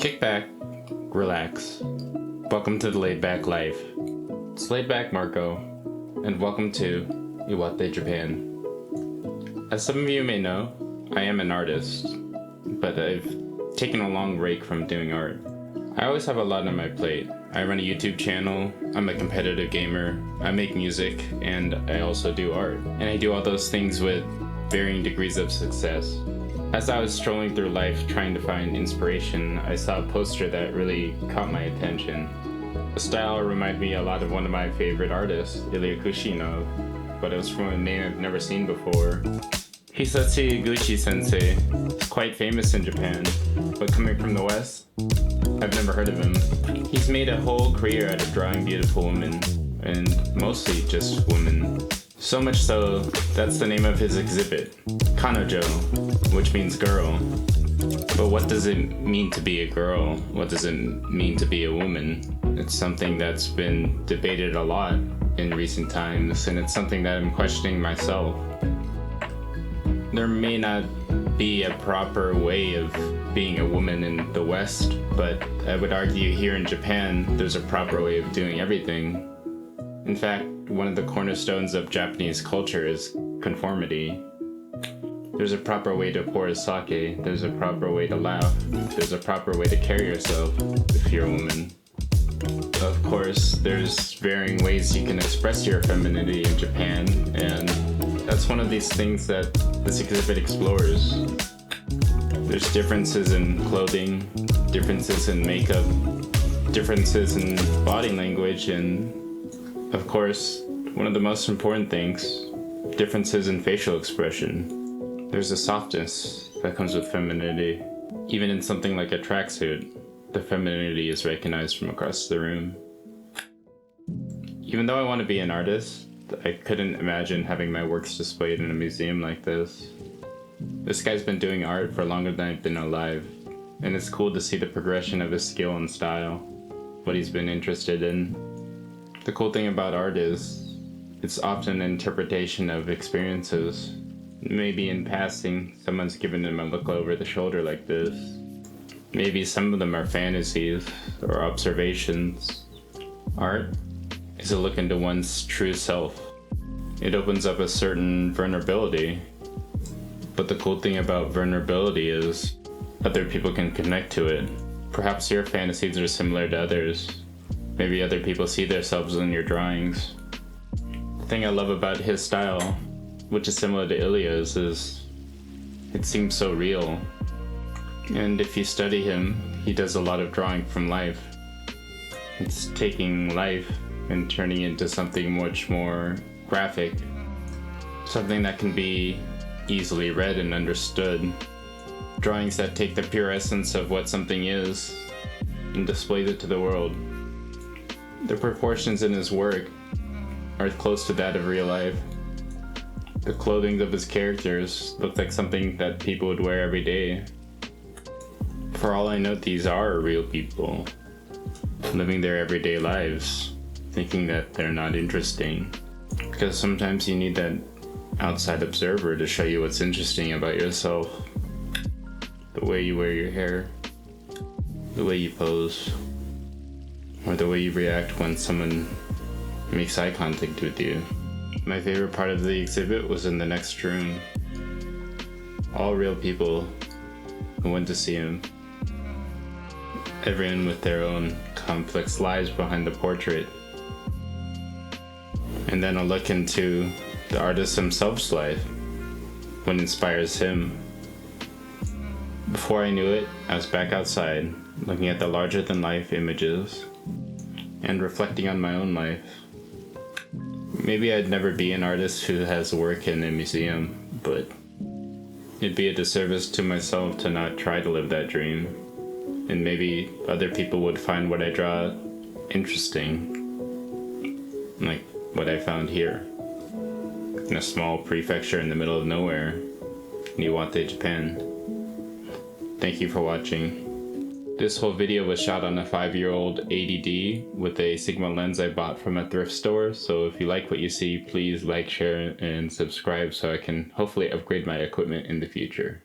Kick back, relax. Welcome to the Laid Back Life. It's LaidbackMarco, and welcome to Iwate Japan. As some of you may know, I am an artist, but I've taken a long break from doing art. I always have a lot on my plate. I run a YouTube channel, I'm a competitive gamer, I make music, and I also do art. And I do all those things with varying degrees of success. As I was strolling through life trying to find inspiration, I saw a poster that really caught my attention. The style reminded me a lot of one of my favorite artists, Eguchi, but it was from a name I've never seen before. Hisashi Eguchi sensei is quite famous in Japan, but coming from the West, I've never heard of him. He's made a whole career out of drawing beautiful women, and mostly just women. So much so, that's the name of his exhibit, Kanojo, which means girl. But what does it mean to be a girl? What does it mean to be a woman? It's something that's been debated a lot in recent times, and it's something that I'm questioning myself. There may not be a proper way of being a woman in the West, but I would argue here in Japan, there's a proper way of doing everything. In fact, one of the cornerstones of Japanese culture is conformity. There's a proper way to pour sake, there's a proper way to laugh, there's a proper way to carry yourself if you're a woman. Of course, there's varying ways you can express your femininity in Japan, and that's one of these things that this exhibit explores. There's differences in clothing, differences in makeup, differences in body language, and of course, one of the most important things, differences in facial expression. There's a softness that comes with femininity. Even in something like a tracksuit, the femininity is recognized from across the room. Even though I want to be an artist, I couldn't imagine having my works displayed in a museum like this. This guy's been doing art for longer than I've been alive, and it's cool to see the progression of his skill and style, what he's been interested in. The cool thing about art is, it's often an interpretation of experiences. Maybe in passing, someone's given him a look over the shoulder like this. Maybe some of them are fantasies or observations. Art is a look into one's true self. It opens up a certain vulnerability. But the cool thing about vulnerability is, other people can connect to it. Perhaps your fantasies are similar to others. Maybe other people see themselves in your drawings. The thing I love about his style, which is similar to Ilya's, is it seems so real. And if you study him, he does a lot of drawing from life. It's taking life and turning it into something much more graphic, something that can be easily read and understood. Drawings that take the pure essence of what something is and displays it to the world. The proportions in his work are close to that of real life. The clothing of his characters looks like something that people would wear every day. For all I know, these are real people, living their everyday lives, thinking that they're not interesting. Because sometimes you need that outside observer to show you what's interesting about yourself. The way you wear your hair, the way you pose, or the way you react when someone makes eye contact with you. My favorite part of the exhibit was in the next room. All real people who went to see him. Everyone with their own complex lives behind the portrait. And then a look into the artist himself's life, what inspires him. Before I knew it, I was back outside, looking at the larger-than-life images and reflecting on my own life. Maybe I'd never be an artist who has work in a museum, but it'd be a disservice to myself to not try to live that dream. And maybe other people would find what I draw interesting, like what I found here, in a small prefecture in the middle of nowhere, in Iwate, Japan. Thank you for watching. This whole video was shot on a 5-year-old 80D with a Sigma lens I bought from a thrift store, so if you like what you see, please like, share, and subscribe so I can hopefully upgrade my equipment in the future.